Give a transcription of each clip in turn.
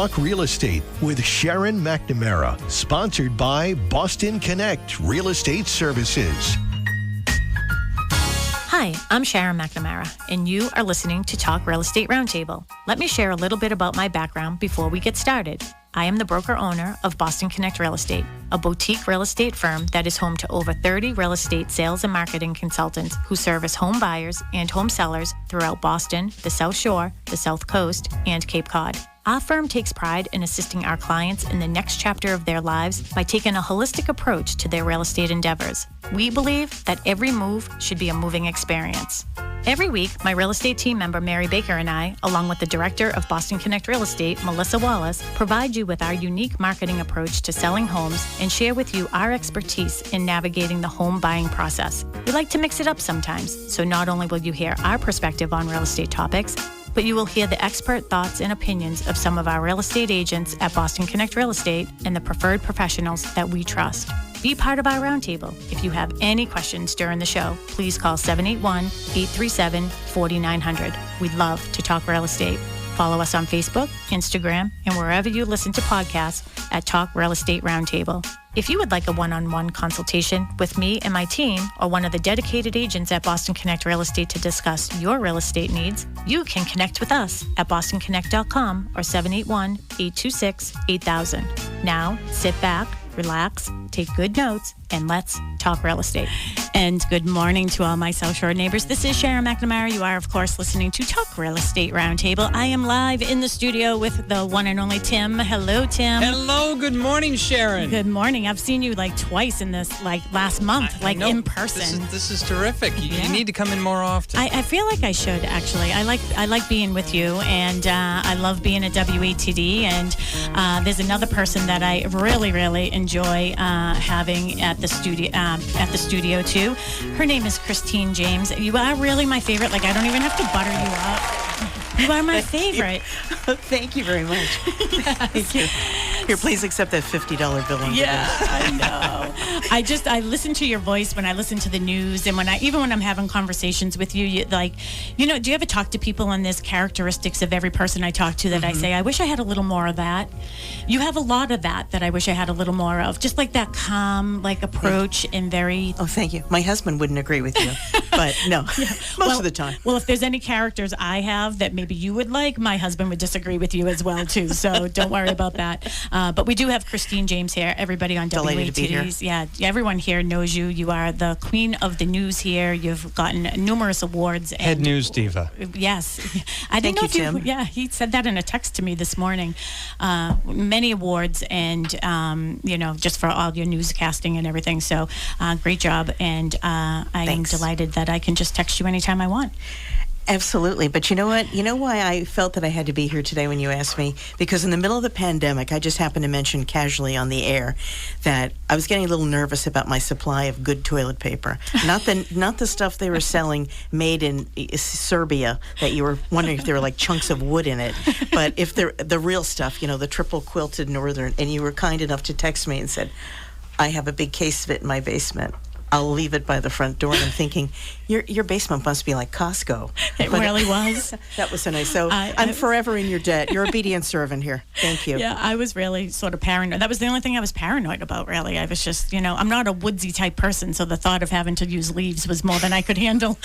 Talk Real Estate with Sharon McNamara, sponsored by Boston Connect Real Estate Services. Hi, I'm Sharon McNamara, and you are listening to Talk Real Estate Roundtable. Let me share a little bit about my background before we get started. I am the broker-owner of Boston Connect Real Estate, a boutique real estate firm that is home to over 30 real estate sales and marketing consultants who service home buyers and home sellers throughout Boston, the South Shore, the South Coast, and Cape Cod. Our firm takes pride in assisting our clients in the next chapter of their lives by taking a holistic approach to their real estate endeavors. We believe that every move should be a moving experience. Every week, my real estate team member, Mary Baker, and I, along with the director of Boston Connect Real Estate, Melissa Wallace, provide you with our unique marketing approach to selling homes and share with you our expertise in navigating the home buying process. We like to mix it up sometimes, so not only will you hear our perspective on real estate topics, but you will hear the expert thoughts and opinions of some of our real estate agents at Boston Connect Real Estate and the preferred professionals that we trust. Be part of our roundtable. If you have any questions during the show, please call 781-837-4900. We'd love to talk real estate. Follow us on Facebook, Instagram, and wherever you listen to podcasts at Talk Real Estate Roundtable. If you would like a one-on-one consultation with me and my team or one of the dedicated agents at Boston Connect Real Estate to discuss your real estate needs, you can connect with us at bostonconnect.com or 781-826-8000. Now, sit back, relax, take good notes, and let's talk real estate. And good morning to all my South Shore neighbors. This is Sharon McNamara. You are, of course, listening to Talk Real Estate Roundtable. I am live in the studio with the one and only Tim. Hello, Tim. Hello. Good morning, Sharon. Good morning. I've seen you like twice in this, like last month, in person. This is terrific. You need to come in more often. I feel like I should, actually. I like being with you, and I love being at WATD. And there's another person that I really, really enjoy having at the studio too. Her name is Christine James. You are really my favorite. Like, I don't even have to butter you up. You are my favorite. Thank you very much. Thank you. Here, please accept that $50 bill. Yeah, I know. I listen to your voice when I listen to the news, and when I'm having conversations with you, do you ever talk to people and there's characteristics of every person I talk to that I say, I wish I had a little more of that. You have a lot of that I wish I had a little more of. Just like that calm, approach and very... Oh, thank you. My husband wouldn't agree with you, but no, most of the time. Well, if there's any characters I have that maybe you would like, my husband would disagree with you as well, too. So don't worry about that. But we do have Christine James here. Everybody on WATD's. Yeah, everyone here knows you. You are the queen of the news here. You've gotten numerous awards. Head news diva. Yes. I didn't know if Tim. Yeah, he said that in a text to me this morning. Many awards and, just for all your newscasting and everything. So great job. And I am delighted that I can just text you anytime I want. Absolutely. But you know what? You know why I felt that I had to be here today when you asked me? Because in the middle of the pandemic, I just happened to mention casually on the air that I was getting a little nervous about my supply of good toilet paper. Not the stuff they were selling made in Serbia that you were wondering if there were like chunks of wood in it. But if they're the real stuff, the triple quilted northern, and you were kind enough to text me and said, I have a big case of it in my basement. I'll leave it by the front door. And I'm thinking, your basement must be like Costco. It really was. That was so nice. So I'm forever in your debt. Your obedient servant here. Thank you. Yeah, I was really sort of paranoid. That was the only thing I was paranoid about, really. I was just, I'm not a woodsy type person, so the thought of having to use leaves was more than I could handle.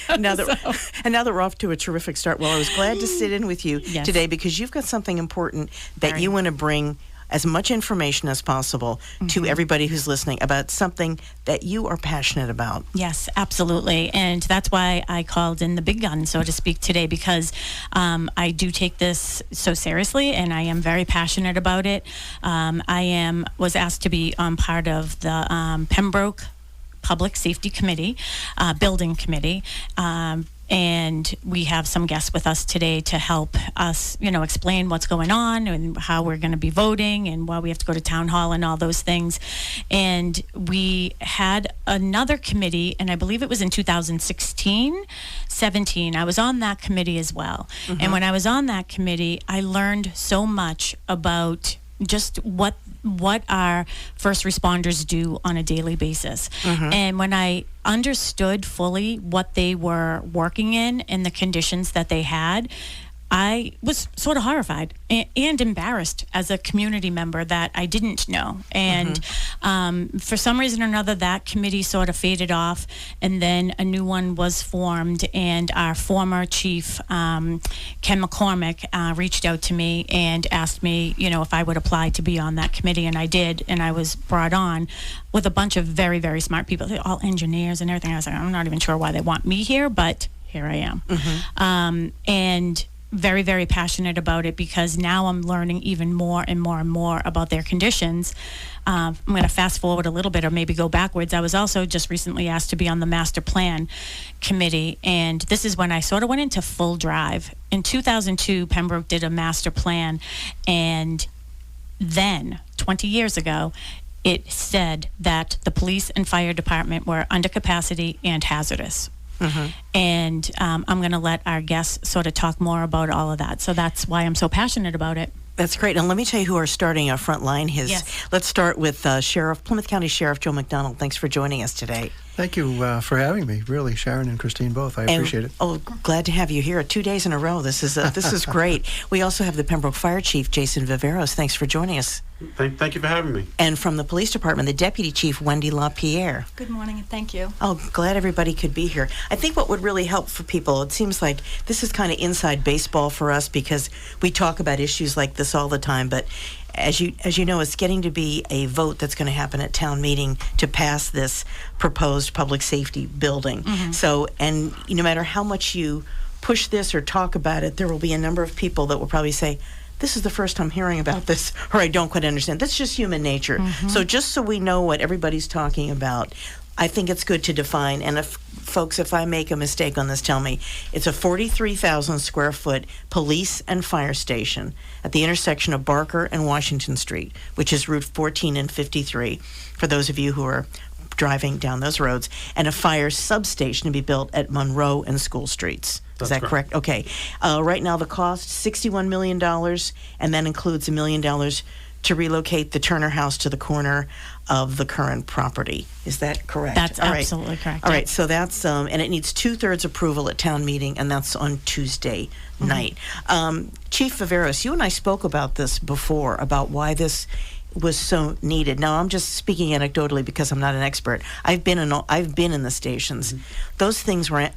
Now that we're off to a terrific start, well, I was glad to sit in with you today because you've got something important that you want to bring as much information as possible to everybody who's listening about something that you are passionate about. Yes, absolutely. And that's why I called in the big gun, so to speak, today, because I do take this so seriously and I am very passionate about it. I was asked to be part of the Pembroke Public Safety Committee, Building Committee. And we have some guests with us today to help us, explain what's going on and how we're going to be voting and why we have to go to town hall and all those things. And we had another committee, and I believe it was in 2017. I was on that committee as well. And when I was on that committee, I learned so much about just what our first responders do on a daily basis. And when I understood fully what they were working in and the conditions that they had, I was sort of horrified and embarrassed as a community member that I didn't know. And for some reason or another, that committee sort of faded off, and then a new one was formed, and our former chief, Ken McCormick, reached out to me and asked me, if I would apply to be on that committee, and I did, and I was brought on with a bunch of very, very smart people. They're all engineers and everything. I was like, I'm not even sure why they want me here, but here I am. And very, very passionate about it, because now I'm learning even more and more and more about their conditions. I'm going to fast forward a little bit, or maybe go backwards. I was also just recently asked to be on the master plan committee, and this is when I sort of went into full drive. In 2002, Pembroke did a master plan, and then 20 years ago, it said that the police and fire department were under capacity and hazardous. And I'm going to let our guests sort of talk more about all of that. So that's why I'm so passionate about it. That's great. And let me tell you who are starting our front line. Let's start with Plymouth County Sheriff Joe McDonald. Thanks for joining us today. Thank you for having me, really, Sharon and Christine both. I appreciate it. Oh, glad to have you here 2 days in a row. This is great. We also have the Pembroke Fire Chief, Jason Viveros. Thanks for joining us. Thank you for having me. And from the Police Department, the Deputy Chief, Wendy LaPierre. Good morning, and thank you. Oh, glad everybody could be here. I think what would really help for people, it seems like this is kind of inside baseball for us, because we talk about issues like this all the time, but as you know, it's getting to be a vote that's going to happen at town meeting to pass this proposed public safety building. So, and no matter how much you push this or talk about it, there will be a number of people that will probably say, this is the first time hearing about this, or I don't quite understand. That's just human nature. So just so we know what everybody's talking about, I think it's good to define, and if I make a mistake on this, tell me. It's a 43,000 square foot police and fire station at the intersection of Barker and Washington Street, which is Route 14 and 53, for those of you who are driving down those roads, and a fire substation to be built at Monroe and School Streets. Is that correct? Okay. Right now the cost, $61 million, and that includes $1 million to relocate the Turner House to the corner of the current property. Is that correct? That's absolutely correct. All right, so that's, and it needs 2/3 approval at town meeting, and that's on Tuesday night. Chief Viveros, you and I spoke about this before, about why this was so needed. Now, I'm just speaking anecdotally because I'm not an expert. I've been in the stations. Those things were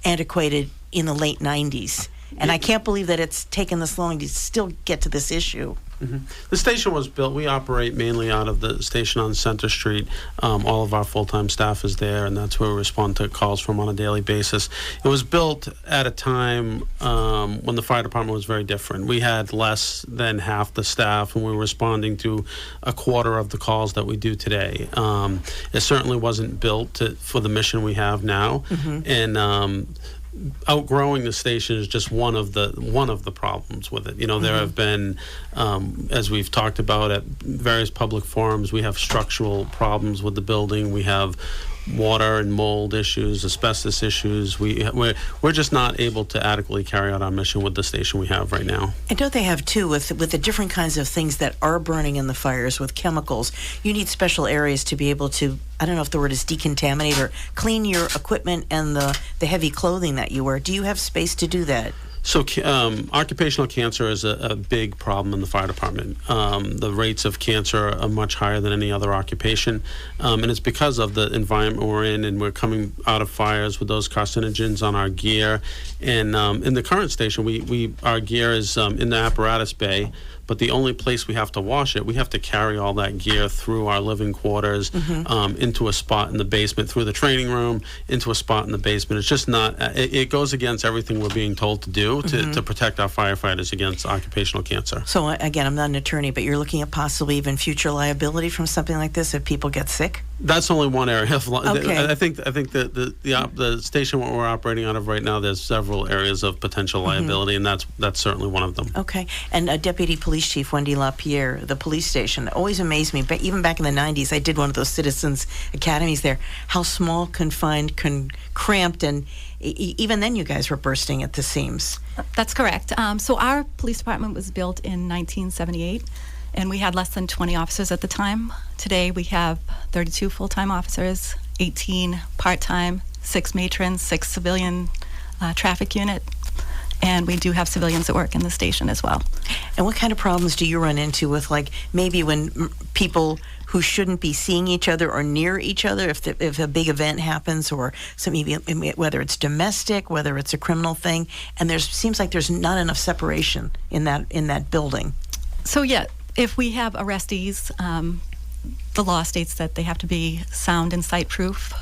antiquated in the late 90s, and I can't believe that it's taken this long to still get to this issue. The station was built, we operate mainly out of the station on Center Street. All of our full-time staff is there, and that's where we respond to calls from on a daily basis. It was built at a time when the fire department was very different. We had less than half the staff, and we were responding to a quarter of the calls that we do today. It certainly wasn't built for the mission we have now, and outgrowing the station is just one of the problems with it. There have been, as we've talked about at various public forums, we have structural problems with the building. We have water and mold issues, asbestos issues. We're just not able to adequately carry out our mission with the station we have right now. And don't they have, too, with the different kinds of things that are burning in the fires with chemicals, you need special areas to be able to, I don't know if the word is decontaminate, or clean your equipment and the heavy clothing that you wear. Do you have space to do that? So occupational cancer is a big problem in the fire department. The rates of cancer are much higher than any other occupation, and it's because of the environment we're in, and we're coming out of fires with those carcinogens on our gear. And in the current station, our gear is in the apparatus bay, but the only place we have to wash it, we have to carry all that gear through our living quarters, into a spot in the basement, through the training room, into a spot in the basement. It's just not, it goes against everything we're being told to do to protect our firefighters against occupational cancer. So again, I'm not an attorney, but you're looking at possibly even future liability from something like this if people get sick? That's only one area of Okay. I think the station we're operating out of right now, there's several areas of potential liability, and that's certainly one of them. Okay. And Deputy Police Chief Wendy LaPierre, the police station, always amazed me. But even back in the 90s, I did one of those citizens academies there. How small, confined, cramped, and even then you guys were bursting at the seams. That's correct. So our police department was built in 1978, and we had less than 20 officers at the time. Today we have 32 full-time officers, 18 part-time, 6 matrons, 6 civilian traffic unit, And we do have civilians that work in the station as well. And what kind of problems do you run into with, like, maybe when people who shouldn't be seeing each other or near each other, if a big event happens, or some, maybe whether it's domestic, whether it's a criminal thing, and seems like there's not enough separation in that building? So yeah, if we have arrestees, the law states that they have to be sound and sight proof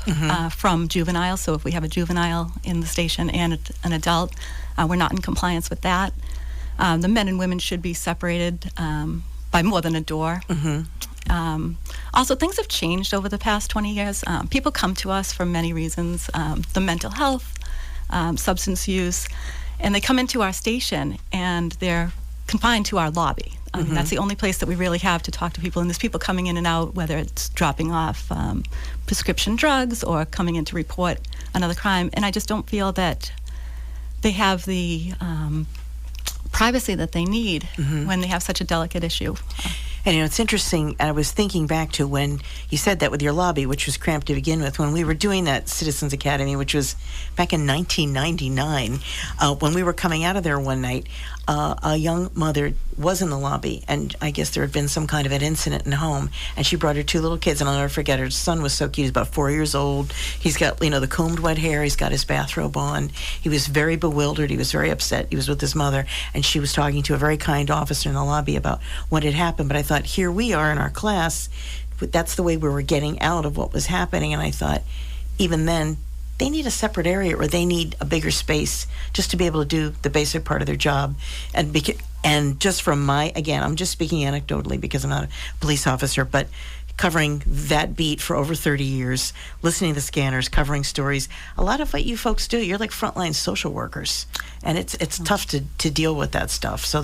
from juveniles. So if we have a juvenile in the station and an adult, we're not in compliance with that. The men and women should be separated by more than a door. Also, things have changed over the past 20 years. People come to us for many reasons, the mental health, substance use, and they come into our station and they're confined to our lobby. That's the only place that we really have to talk to people, and there's people coming in and out, whether it's dropping off prescription drugs or coming in to report another crime, and I just don't feel that they have the privacy that they need when they have such a delicate issue. And it's interesting, I was thinking back to when you said that with your lobby, which was cramped to begin with, when we were doing that Citizens Academy, which was back in 1999, when we were coming out of there one night, a young mother was in the lobby, and I guess there had been some kind of an incident in home, and she brought her 2 little kids, and I'll never forget, her son was so cute. He's about 4 years old. He's got, the combed wet hair. He's got his bathrobe on. He was very bewildered. He was very upset. He was with his mother, and she was talking to a very kind officer in the lobby about what had happened. But I thought, here we are in our class. That's the way we were getting out of what was happening, and I thought, even then, they need a separate area, or they need a bigger space just to be able to do the basic part of their job. And just from again, I'm just speaking anecdotally because I'm not a police officer, but covering that beat for over 30 years, listening to the scanners, covering stories, a lot of what you folks do, you're like frontline social workers, and it's tough to deal with that stuff. So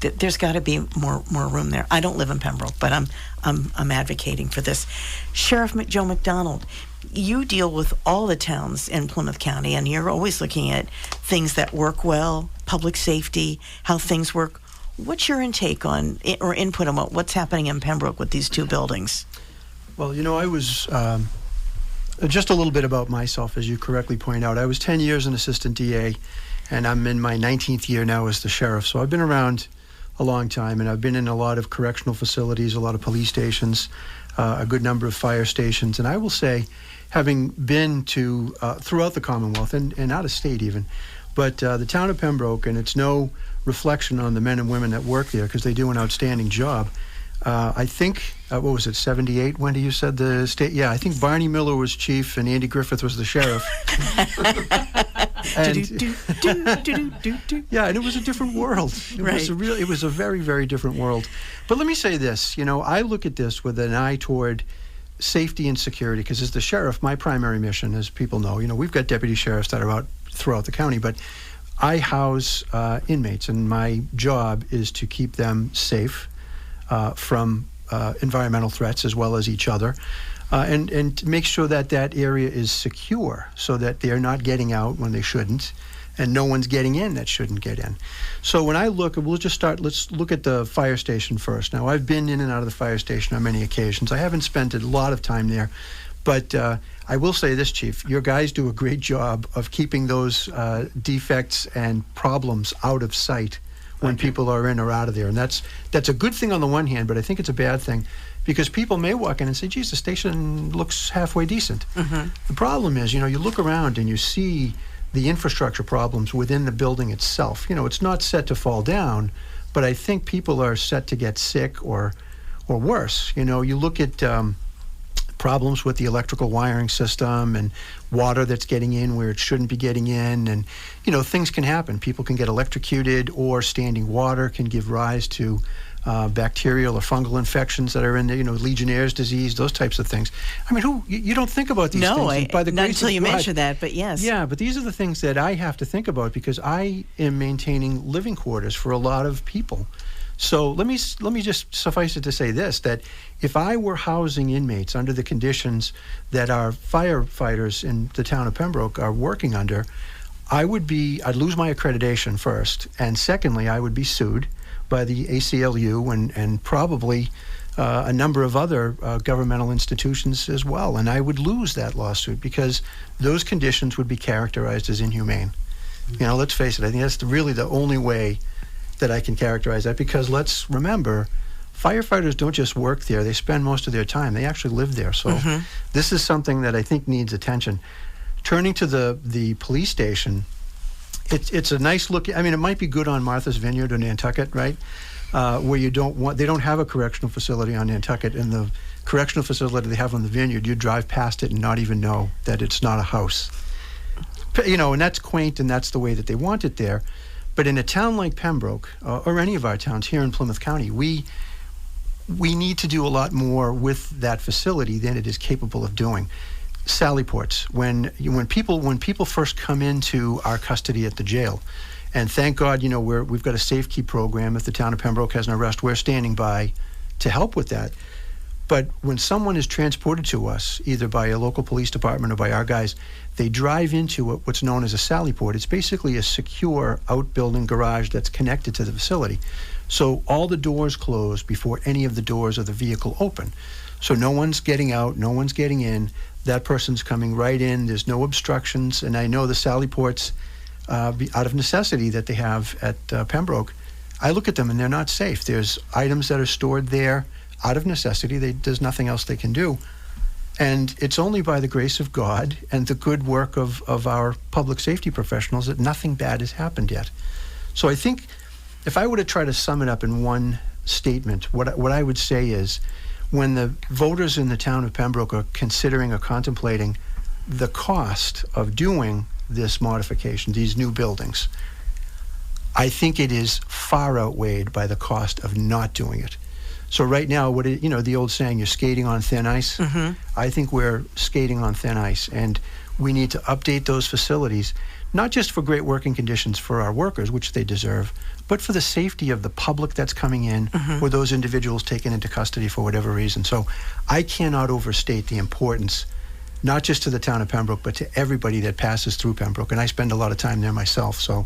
there's got to be more room there. I don't live in Pembroke, but I'm advocating for this. Sheriff Joe McDonald, you deal with all the towns in Plymouth County, and you're always looking at things that work well, public safety, how things work. What's your intake on, or input on what's happening in Pembroke with these 2 buildings? Well, I was, just a little bit about myself, as you correctly point out. I was 10 years an assistant DA, and I'm in my 19th year now as the sheriff. So I've been around a long time, and I've been in a lot of correctional facilities, a lot of police stations, a good number of fire stations. And I will say, having been to throughout the Commonwealth and out of state even, but the town of Pembroke, and it's no reflection on the men and women that work there because they do an outstanding job. I think, what was it, 78, Wendy, you said the state? Yeah, I think Barney Miller was chief and Andy Griffith was the sheriff. Yeah, and it was a different world. It was a very, very different world. But let me say this, I look at this with an eye toward safety and security, because as the sheriff, my primary mission, as people know, we've got deputy sheriffs that are out throughout the county, but I house inmates, and my job is to keep them safe from environmental threats as well as each other, and to make sure that that area is secure so that they're not getting out when they shouldn't, and no one's getting in that shouldn't get in. So when I look, let's look at the fire station first. Now, I've been in and out of the fire station on many occasions. I haven't spent a lot of time there, but I will say this, Chief, your guys do a great job of keeping those defects and problems out of sight when people are in or out of there. And that's a good thing on the one hand, but I think it's a bad thing because people may walk in and say, geez, the station looks halfway decent. The problem is, you look around and you see the infrastructure problems within the building itself. It's not set to fall down, but I think people are set to get sick or worse. You look at problems with the electrical wiring system and water that's getting in where it shouldn't be getting in, and things can happen. People can get electrocuted, or standing water can give rise to bacterial or fungal infections that are in there, Legionnaire's disease, those types of things. I mean, you don't think about these things. No, not until you mention that, but yes. Yeah, but these are the things that I have to think about because I am maintaining living quarters for a lot of people. So let me just suffice it to say this, that if I were housing inmates under the conditions that our firefighters in the town of Pembroke are working under, I'd lose my accreditation first, and secondly, I would be sued by the ACLU and probably a number of other governmental institutions as well, and I would lose that lawsuit because those conditions would be characterized as inhumane. Let's face it, I think that's really the only way that I can characterize that, because let's remember, firefighters don't just work there, they spend most of their time, they actually live there. So this is something that I think needs attention. Turning to the police station, it's a nice look. I mean, it might be good on Martha's Vineyard or Nantucket, right? Where they don't have a correctional facility on Nantucket, and the correctional facility they have on the Vineyard, you drive past it and not even know that it's not a house. And that's quaint, and that's the way that they want it there. But in a town like Pembroke, or any of our towns here in Plymouth County, we need to do a lot more with that facility than it is capable of doing. Sally ports. When people first come into our custody at the jail, and thank God, we've got a safe keep program. If the town of Pembroke has an arrest, we're standing by to help with that. But when someone is transported to us, either by a local police department or by our guys, they drive into what's known as a Sally port. It's basically a secure outbuilding garage that's connected to the facility. So all the doors close before any of the doors of the vehicle open. So no one's getting out, no one's getting in. That person's coming right in. There's no obstructions. And I know the Sally ports, out of necessity that they have at Pembroke, I look at them and they're not safe. There's items that are stored there out of necessity. There's nothing else they can do. And it's only by the grace of God and the good work of our public safety professionals that nothing bad has happened yet. So I think if I were to try to sum it up in one statement, what I would say is, when the voters in the town of Pembroke are considering or contemplating the cost of doing this modification, these new buildings, I think it is far outweighed by the cost of not doing it. So right now, the old saying, you're skating on thin ice. I think we're skating on thin ice, and we need to update those facilities, not just for great working conditions for our workers, which they deserve, but for the safety of the public that's coming in, or those individuals taken into custody for whatever reason. So I cannot overstate the importance, not just to the town of Pembroke, but to everybody that passes through Pembroke. And I spend a lot of time there myself. So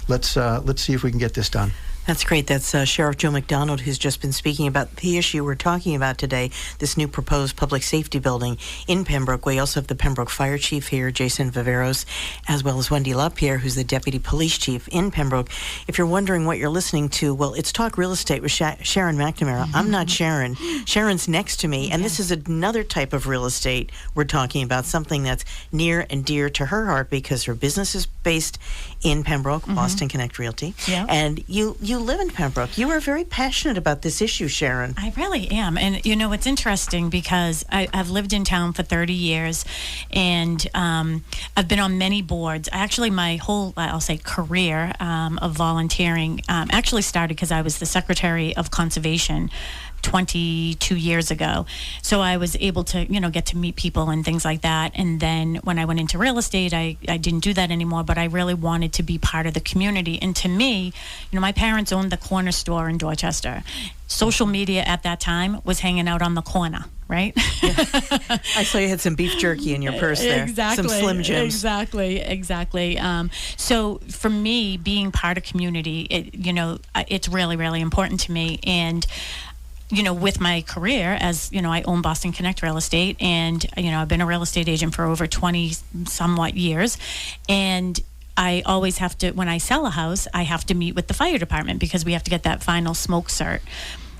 let's see if we can get this done. That's great. That's Sheriff Joe McDonald, who's just been speaking about the issue we're talking about today, this new proposed public safety building in Pembroke. We also have the Pembroke Fire Chief here, Jason Viveros, as well as Wendy LaPierre, who's the Deputy Police Chief in Pembroke. If you're wondering what you're listening to, well, it's Talk Real Estate with Sharon McNamara. I'm not Sharon. Sharon's next to me, and this is another type of real estate we're talking about, something that's near and dear to her heart, because her business is based in Pembroke, Boston Connect Realty. Yeah. And you live in Pembroke. You are very passionate about this issue, Sharon. I really am. And, it's interesting because I've lived in town for 30 years, and I've been on many boards. Actually, my whole, I'll say, career of volunteering actually started because I was the Secretary of Conservation 22 years ago. So I was able to, get to meet people and things like that. And then when I went into real estate, I didn't do that anymore, but I really wanted to be part of the community. And to me, my parents owned the corner store in Dorchester. Social media at that time was hanging out on the corner, right? I saw you had some beef jerky in your purse there. Exactly. Some Slim Jims. Exactly. So for me, being part of community, it's really, really important to me. And with my career as, I own Boston Connect Real Estate, and, I've been a real estate agent for over 20 somewhat years. And I always have to, when I sell a house, I have to meet with the fire department because we have to get that final smoke cert.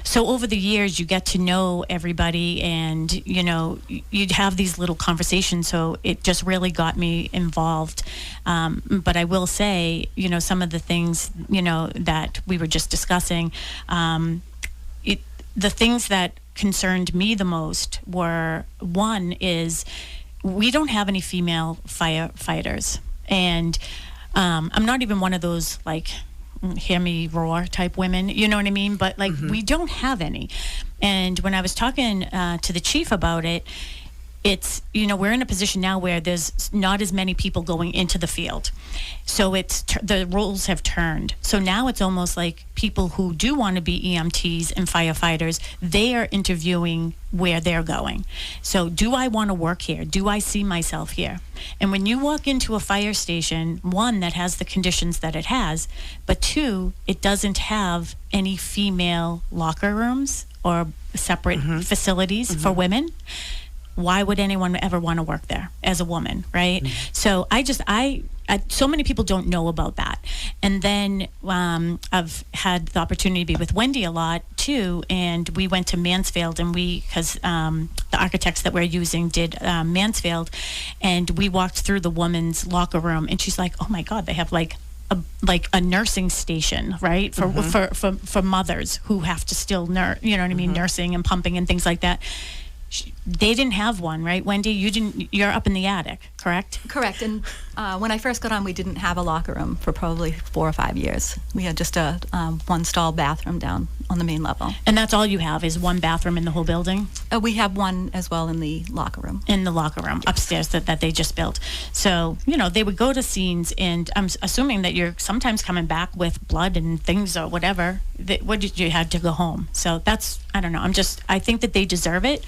So over the years, you get to know everybody, and, you'd have these little conversations. So it just really got me involved. But I will say, some of the things, that we were just discussing, the things that concerned me the most were, one is we don't have any female firefighters. And I'm not even one of those, hear me roar type women, you know what I mean? But we don't have any. And when I was talking to the chief about it, it's, we're in a position now where there's not as many people going into the field. So the roles have turned. So now it's almost like people who do want to be EMTs and firefighters, they are interviewing where they're going. So do I want to work here? Do I see myself here? And when you walk into a fire station, one, that has the conditions that it has, but two, it doesn't have any female locker rooms or separate facilities for women. why would anyone ever want to work there as a woman, right? So so many people don't know about that. And then I've had the opportunity to be with Wendy a lot too, and we went to Mansfield, and because the architects that we're using did Mansfield, and we walked through the woman's locker room, and she's like, oh my God, they have like a nursing station, right? For mothers who have to still nursing and pumping and things like that. They didn't have one, right, Wendy? You're up in the attic, correct? Correct. And when I first got on, we didn't have a locker room for probably 4 or 5 years. We had just a one-stall bathroom down on the main level. And that's all you have is one bathroom in the whole building? We have one as well in the locker room. In the locker room upstairs that they just built. So, they would go to scenes, and I'm assuming that you're sometimes coming back with blood and things or whatever. What did you had to go home? So that's, I don't know. I think that they deserve it.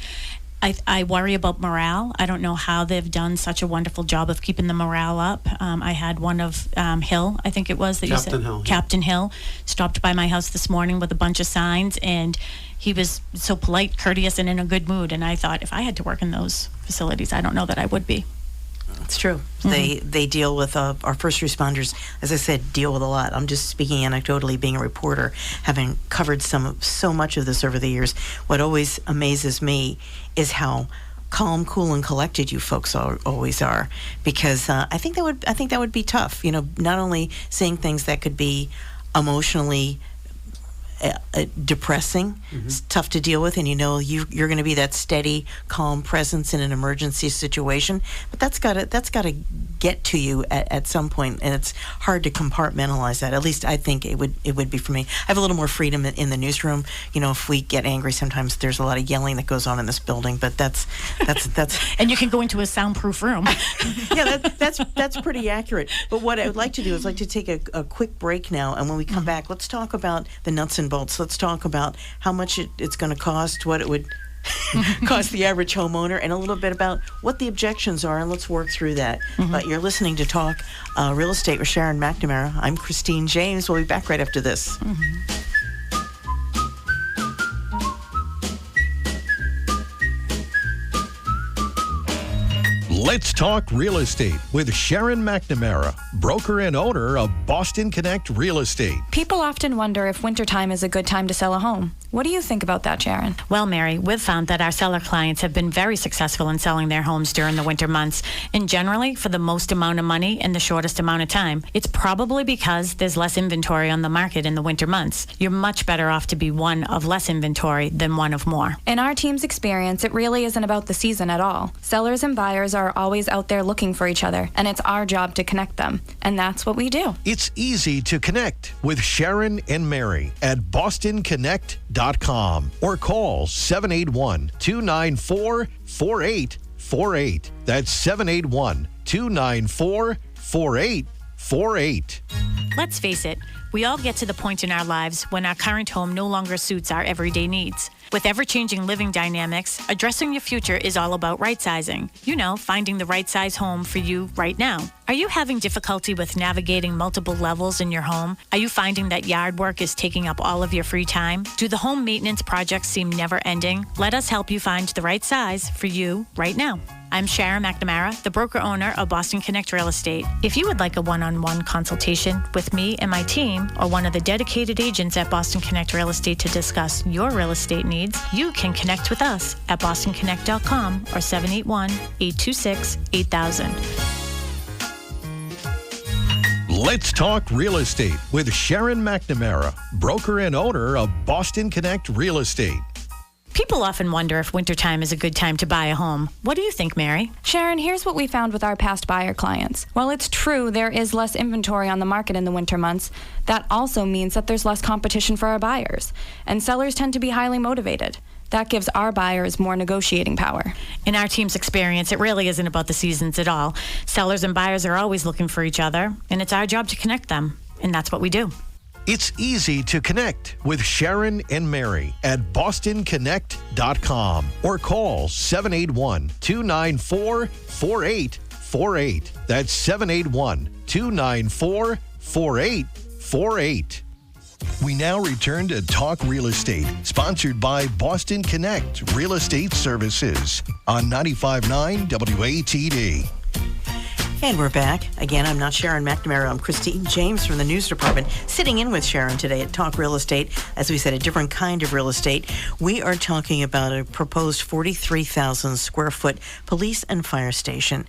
I worry about morale. I don't know how they've done such a wonderful job of keeping the morale up. I had one of Hill, I think it was that Captain you said. Hill. Captain Hill stopped by my house this morning with a bunch of signs, and he was so polite, courteous, and in a good mood. And I thought, if I had to work in those facilities, I don't know that I would be. It's true. They deal with our first responders, as I said, deal with a lot. I'm just speaking anecdotally, being a reporter, having covered so much of this over the years. What always amazes me is how calm, cool, and collected you folks always are. Because I think that would be tough. Not only seeing things that could be emotionally depressing, it's tough to deal with, and you're going to be that steady, calm presence in an emergency situation. But that's got to get to you at some point, and it's hard to compartmentalize that. At least I think it would be for me. I have a little more freedom in the newsroom. If we get angry, sometimes there's a lot of yelling that goes on in this building. But that's and you can go into a soundproof room. Yeah, that's pretty accurate. But what I would like to do is like to take a quick break now, and when we come back, let's talk about the nuts and bolts. Let's talk about how much it's going to cost, what it would cost the average homeowner, and a little bit about what the objections are, and let's work through that. But you're listening to Talk Real Estate with Sharon McNamara. I'm Christine James. We'll be back right after this. Let's talk real estate with Sharon McNamara, broker and owner of Boston Connect Real Estate. People often wonder if wintertime is a good time to sell a home. What do you think about that, Sharon? Well, Mary, we've found that our seller clients have been very successful in selling their homes during the winter months, and generally for the most amount of money in the shortest amount of time. It's probably because there's less inventory on the market in the winter months. You're much better off to be one of less inventory than one of more. In our team's experience, it really isn't about the season at all. Sellers and buyers are always out there looking for each other, and it's our job to connect them. And that's what we do. It's easy to connect with Sharon and Mary at BostonConnect.com or call 781-294-4848. That's 781-294-4848. Let's face it, we all get to the point in our lives when our current home no longer suits our everyday needs. With ever-changing living dynamics, addressing your future is all about right-sizing. Finding the right size home for you right now. Are you having difficulty with navigating multiple levels in your home? Are you finding that yard work is taking up all of your free time? Do the home maintenance projects seem never-ending? Let us help you find the right size for you right now. I'm Sharon McNamara, the broker-owner of Boston Connect Real Estate. If you would like a one-on-one consultation with me and my team, or one of the dedicated agents at Boston Connect Real Estate to discuss your real estate needs, you can connect with us at bostonconnect.com or 781-826-8000. Let's talk real estate with Sharon McNamara, broker and owner of Boston Connect Real Estate. People often wonder if wintertime is a good time to buy a home. What do you think, Mary? Sharon, here's what we found with our past buyer clients. While it's true there is less inventory on the market in the winter months, that also means that there's less competition for our buyers. And sellers tend to be highly motivated. That gives our buyers more negotiating power. In our team's experience, it really isn't about the seasons at all. Sellers and buyers are always looking for each other, and it's our job to connect them. And that's what we do. It's easy to connect with Sharon and Mary at BostonConnect.com or call 781-294-4848. That's 781-294-4848. We now return to Talk Real Estate, sponsored by Boston Connect Real Estate Services on 95.9 WATD. And we're back. Again, I'm not Sharon McNamara. I'm Christine James from the news department, sitting in with Sharon today at Talk Real Estate. As we said, a different kind of real estate. We are talking about a proposed 43,000 square foot police and fire station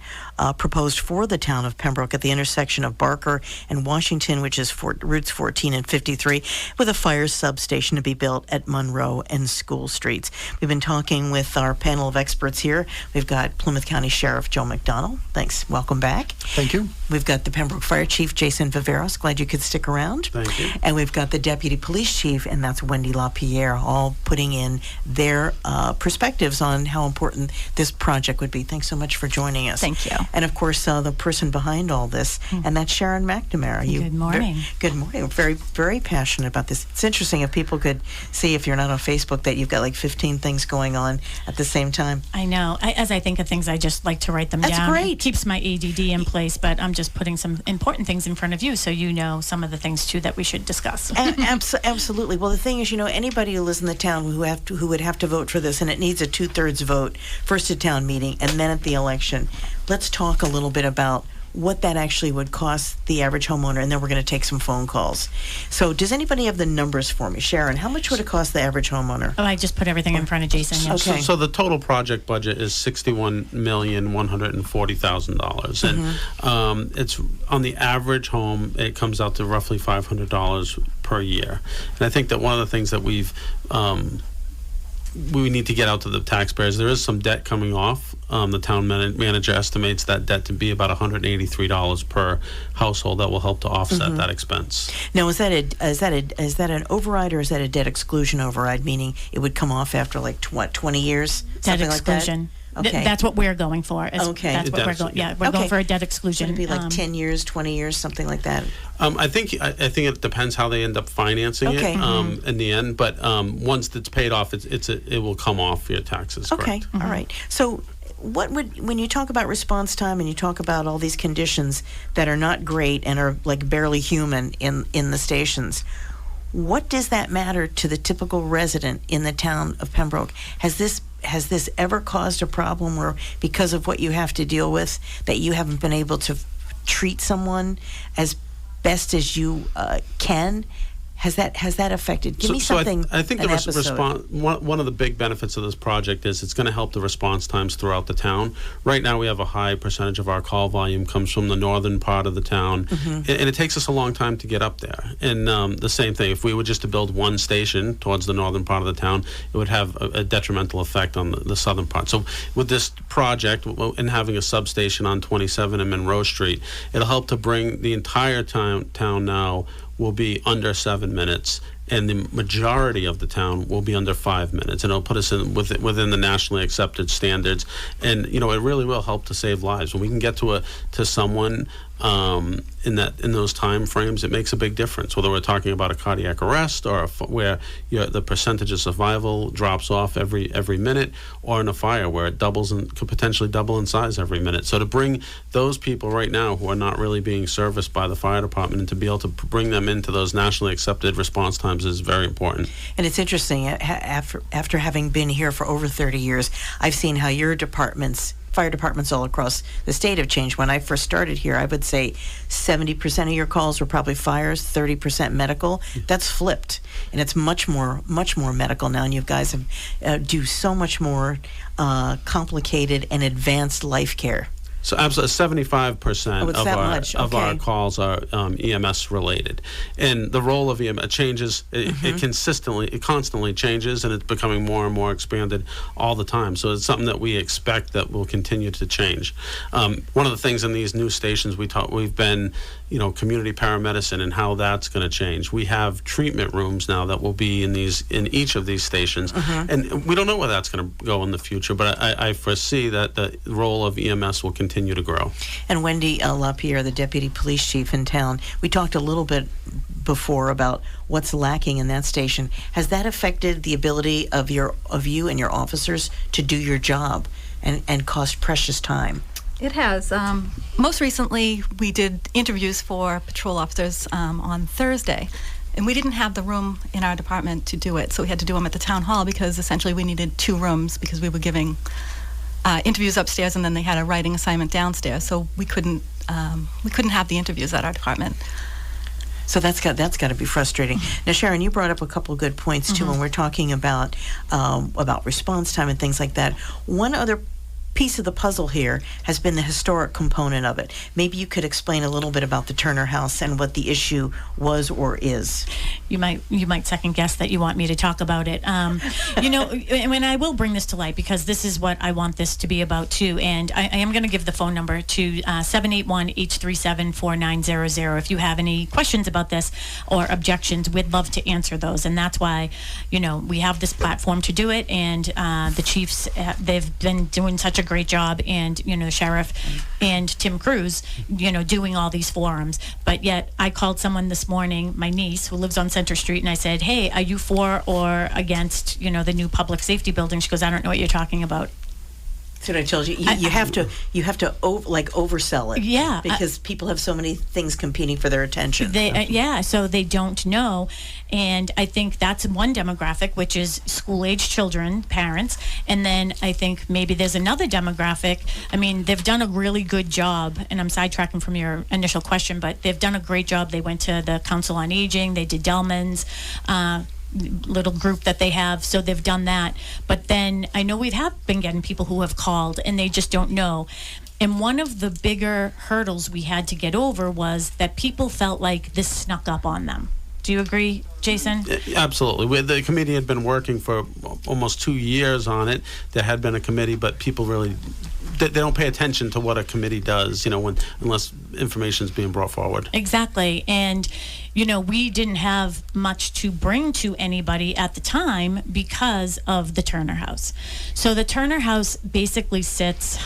proposed for the town of Pembroke at the intersection of Barker and Washington, which is routes 14 and 53, with a fire substation to be built at Monroe and School Streets. We've been talking with our panel of experts here. We've got Plymouth County Sheriff Joe McDonnell. Thanks. Welcome back. Thank you. We've got the Pembroke Fire Chief, Jason Viveros. Glad you could stick around. Thank you. And we've got the Deputy Police Chief, and that's Wendy LaPierre, all putting in their perspectives on how important this project would be. Thanks so much for joining us. Thank you. And of course, the person behind all this, and that's Sharon McNamara. Good morning. Good morning. Very, very passionate about this. It's interesting if people could see, if you're not on Facebook, that you've got like 15 things going on at the same time. I know. As I think of things, I just like to write them That's down. great. It keeps my ADD in place, but I'm just putting some important things in front of you so you know some of the things, too, that we should discuss. Absolutely. Well, the thing is, anybody who lives in the town who would have to vote for this, and it needs a 2/3 vote, first at town meeting and then at the election. Let's talk a little bit about what that actually would cost the average homeowner, and then we're going to take some phone calls. So does anybody have the numbers for me? Sharon, how much would it cost the average homeowner? Oh, I just put everything in front of Jason. Yeah. Okay. So the total project budget is $61,140,000, and it's on the average home. It comes out to roughly $500 per year. And I think that one of the things that we need to get out to the taxpayers. There is some debt coming off. The town manager estimates that debt to be about $183 per household. That will help to offset that expense. Now, is that an override, or is that a debt exclusion override? Meaning it would come off after 20 years, Debt something exclusion. like that. Okay. That's what we're going for. Okay. That's what we're going. Yeah, we're Okay. going for a debt exclusion. Would it be like 10 years, 20 years, something like that? I think it depends how they end up financing Okay. it in the end. But once it's paid off, it will come off your taxes. Okay. Correct. All right. So when you talk about response time and you talk about all these conditions that are not great and are like barely human in the stations, what does that matter to the typical resident in the town of Pembroke? Has this ever caused a problem where, because of what you have to deal with, that you haven't been able to treat someone as best as you can? Has that affected? Give me something. I think one of the big benefits of this project is it's going to help the response times throughout the town. Right now, we have a high percentage of our call volume comes from the northern part of the town, and it takes us a long time to get up there. And the same thing, if we were just to build one station towards the northern part of the town, it would have a detrimental effect on the southern part. So with this project and having a substation on 27 and Monroe Street, it'll help to bring the entire town now will be under 7 minutes, and the majority of the town will be under 5 minutes, and it'll put us within the nationally accepted standards. And it really will help to save lives when we can get to someone in those time frames. It makes a big difference, whether we're talking about a cardiac arrest or where the percentage of survival drops off every minute, or in a fire where it doubles and could potentially double in size every minute. So to bring those people right now who are not really being serviced by the fire department, and to be able to bring them into those nationally accepted response times is very important. And it's interesting, after having been here for over 30 years, I've seen how your fire departments all across the state have changed. When I first started here, I would say 70% of your calls were probably fires, 30% medical. That's flipped, and it's much more medical now. And you guys do so much more complicated and advanced life care. So absolutely, 75% of our calls are EMS related, and the role of EMS changes. It constantly changes, and it's becoming more and more expanded all the time. So it's something that we expect that will continue to change. One of the things in these new stations we've been, community paramedicine and how that's going to change. We have treatment rooms now that will be in each of these stations, and we don't know where that's going to go in the future. But I foresee that the role of EMS will continue to grow. And Wendy LaPierre, the Deputy Police Chief in town, we talked a little bit before about what's lacking in that station. Has that affected the ability of you and your officers to do your job and cost precious time? It has. Most recently, we did interviews for patrol officers on Thursday. And we didn't have the room in our department to do it, so we had to do them at the town hall because essentially we needed 2 rooms because we were giving interviews upstairs and then they had a writing assignment downstairs, so we couldn't have the interviews at our department. So that's got to be frustrating. Now, Sharon, you brought up a couple good points too when we're talking about response time and things like that. One other piece of the puzzle here has been the historic component of it. Maybe you could explain a little bit about the Turner House and what the issue was or is. You might second guess that you want me to talk about it. And I will bring this to light because this is what I want this to be about too. And I am going to give the phone number to 781-837-4900 if you have any questions about this or objections. We'd love to answer those, and that's why we have this platform to do it. And the chiefs, they've been doing such a great job, and the sheriff and Tim Cruz doing all these forums. But yet I called someone this morning, my niece who lives on Center Street, and I said, hey, are you for or against the new public safety building? She goes, I don't know what you're talking about. That's what I told you. You have to oversell it. Yeah, because people have so many things competing for their attention. So they don't know, and I think that's one demographic, which is school-age children, parents, and then I think maybe there's another demographic. I mean, they've done a really good job, and I'm sidetracking from your initial question, but they've done a great job. They went to the Council on Aging. They did Delman's. Little group that they have, so they've done that. But then I know we have been getting people who have called and they just don't know. And one of the bigger hurdles we had to get over was that people felt like this snuck up on them. Do you agree, Jason? Absolutely. The committee had been working for almost 2 years on it. There had been a committee, but people really they don't pay attention to what a committee does, unless information is being brought forward. Exactly. And we didn't have much to bring to anybody at the time because of the Turner House. So the Turner House basically sits,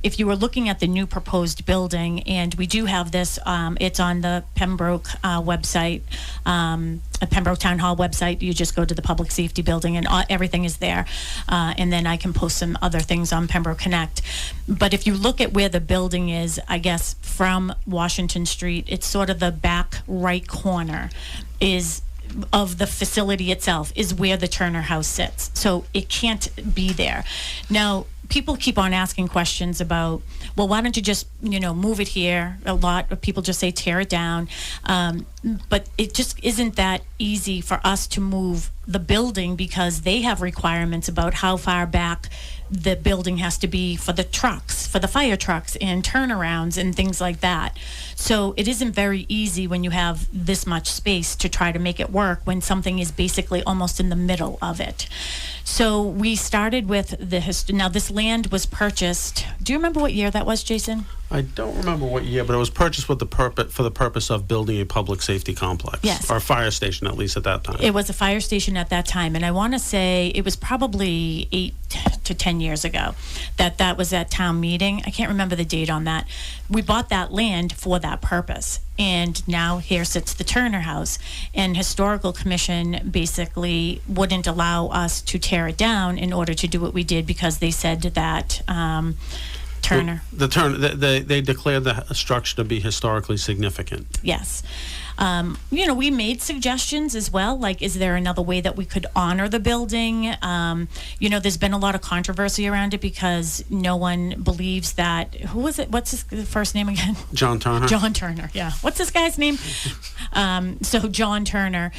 if you were looking at the new proposed building, and we do have this, it's on the Pembroke website, a Pembroke Town Hall website. You just go to the public safety building and everything is there. And then I can post some other things on Pembroke Connect. But if you look at where the building is, I guess from Washington Street, it's sort of the back right corner of the facility itself is where the Turner House sits. So it can't be there. Now, people keep on asking questions about, well, why don't you just, move it here? A lot of people just say tear it down. But it just isn't that easy for us to move the building because they have requirements about how far back the building has to be for the trucks, for the fire trucks and turnarounds and things like that. So it isn't very easy when you have this much space to try to make it work when something is basically almost in the middle of it. So we started with now this land was purchased. Do you remember what year that was, Jason? I don't remember what year, but it was purchased for the purpose of building a public safety complex. Yes. Or a fire station, at least at that time. It was a fire station at that time, and I want to say it was probably 8 to 10 years ago that was at town meeting. I can't remember the date on that. We bought that land for that purpose, and now here sits the Turner House. And Historical Commission basically wouldn't allow us to tear it down in order to do what we did because they said that Turner. They declared the structure to be historically significant. Yes. We made suggestions as well, like, is there another way that we could honor the building? There's been a lot of controversy around it because no one believes that, who was it? What's his first name again? John Turner. John Turner, yeah. What's this guy's name? So John Turner,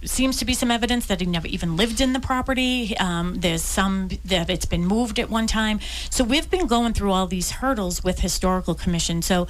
seems to be some evidence that he never even lived in the property. There's some that it's been moved at one time. So we've been going through all these hurdles with Historical Commission. So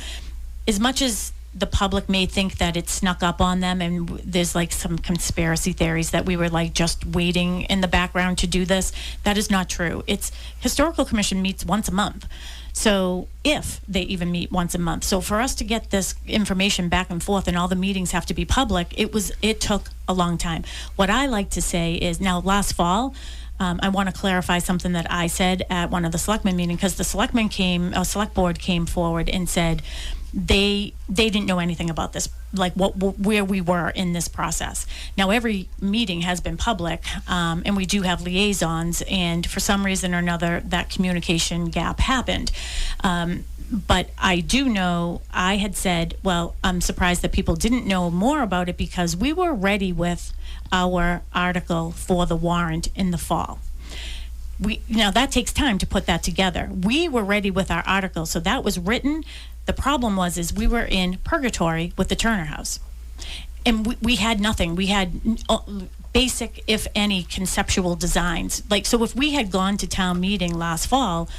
as much as the public may think that it snuck up on them and there's like some conspiracy theories that we were like just waiting in the background to do this, that is not true. It's Historical Commission meets once a month. So if they even meet once a month. So for us to get this information back and forth and all the meetings have to be public, it took a long time. What I like to say is now last fall, I want to clarify something that I said at one of the selectmen meetings, because the select board came forward and said they didn't know anything about this, like where we were in this process. Now, every meeting has been public, and we do have liaisons, and for some reason or another, that communication gap happened. But I do know, I had said, well, I'm surprised that people didn't know more about it, because we were ready with our article for the warrant in the fall. Now that takes time to put that together. We were ready with our article, so that was written. The problem is we were in purgatory with the Turner House, and we had nothing. We had basic, if any, conceptual designs. Like, so if we had gone to town meeting last fall,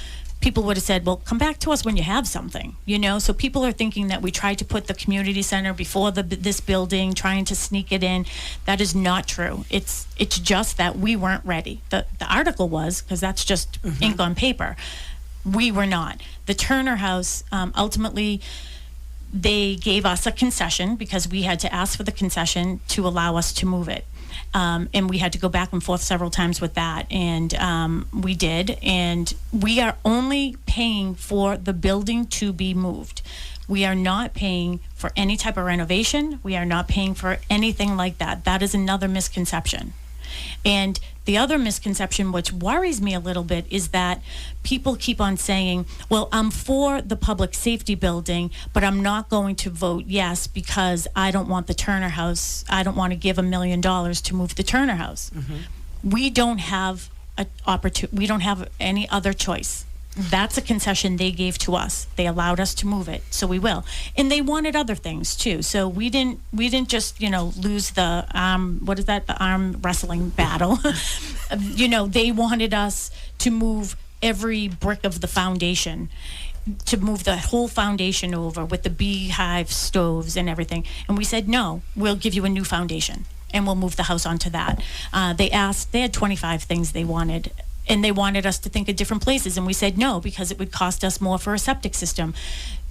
people would have said, well, come back to us when you have something, so people are thinking that we tried to put the community center before this building, trying to sneak it in. That is not true. It's just that we weren't ready. The article was, because that's just ink on paper. We were not. The Turner House, ultimately, they gave us a concession, because we had to ask for the concession to allow us to move it. And we had to go back and forth several times with that, and we did. And we are only paying for the building to be moved. We are not paying for any type of renovation. We are not paying for anything like that. That is another misconception. And the other misconception, which worries me a little bit, is that people keep on saying, well, I'm for the public safety building, but I'm not going to vote yes because I don't want the Turner House. I don't want to give $1 million to move the Turner House. We don't have we don't have any other choice. That's a concession they gave to us. They allowed us to move it, so we will. And they wanted other things too. So we didn't just lose the the arm wrestling battle. They wanted us to move every brick of the foundation, to move the whole foundation over with the beehive stoves and everything. And we said, no, we'll give you a new foundation and we'll move the house onto that. They had 25 things they wanted. And they wanted us to think of different places. And we said no, because it would cost us more for a septic system.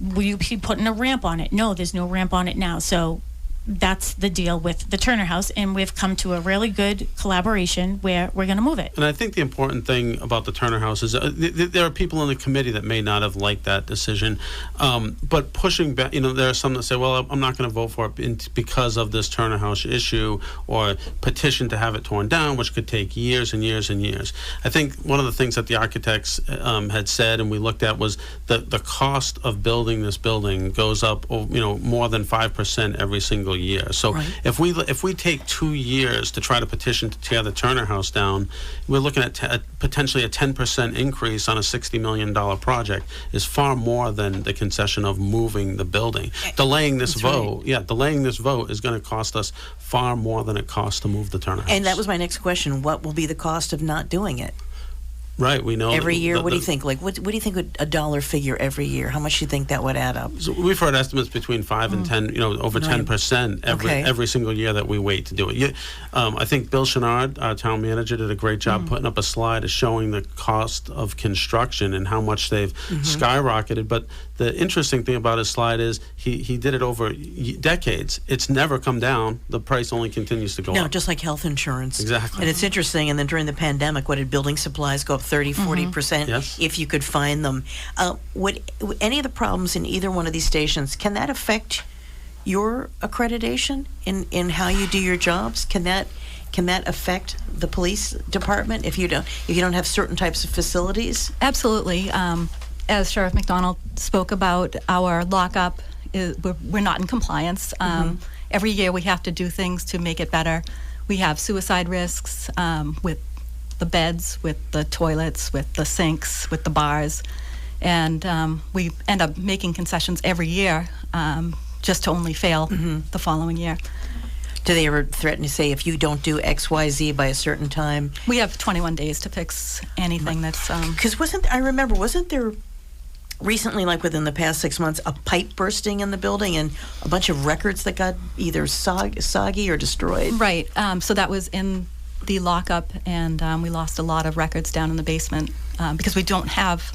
Will you be putting a ramp on it? No, there's no ramp on it now. So that's the deal with the Turner House. And we've come to a really good collaboration where we're going to move it. And I think the important thing about the Turner House is there are people in the committee that may not have liked that decision. But pushing back, there are some that say, well, I'm not going to vote for it because of this Turner House issue, or petition to have it torn down, which could take years and years and years. I think one of the things that the architects had said, and we looked at, was that the cost of building this building goes up, more than 5% every single year. So if we take 2 years to try to petition to tear the Turner House down, we're looking at potentially a 10% increase on a $60 million project. Is far more than the concession of moving the building. Delaying this vote is going to cost us far more than it costs to move the Turner House. And that was my next question. What will be the cost of not doing it? Right, we know every year. What do you think? Like, what do you think would a dollar figure every year? How much do you think that would add up? So we've heard estimates between 5 and 10, over 10% every single year that we wait to do it. I think Bill Chenard, our town manager, did a great job putting up a slide showing the cost of construction and how much they've skyrocketed. But the interesting thing about his slide is he did it over decades. It's never come down. The price only continues to go up. No, just like health insurance. Exactly. And it's interesting. And then during the pandemic, what did building supplies go up 30-40%? Yes. If you could find them. Would any of the problems in either one of these stations, can that affect your accreditation in how you do your jobs? Can that affect the police department if you don't have certain types of facilities? Absolutely. As Sheriff McDonald spoke about, our lockup, we're not in compliance. Every year we have to do things to make it better. We have suicide risks with the beds, with the toilets, with the sinks, with the bars. And we end up making concessions every year just to only fail the following year. Do they ever threaten to say, if you don't do X, Y, Z by a certain time? We have 21 days to fix anything that's... Because wasn't there recently, like within the past 6 months, a pipe bursting in the building and a bunch of records that got either soggy or destroyed? Right. So that was in the lockup, and we lost a lot of records down in the basement because we don't have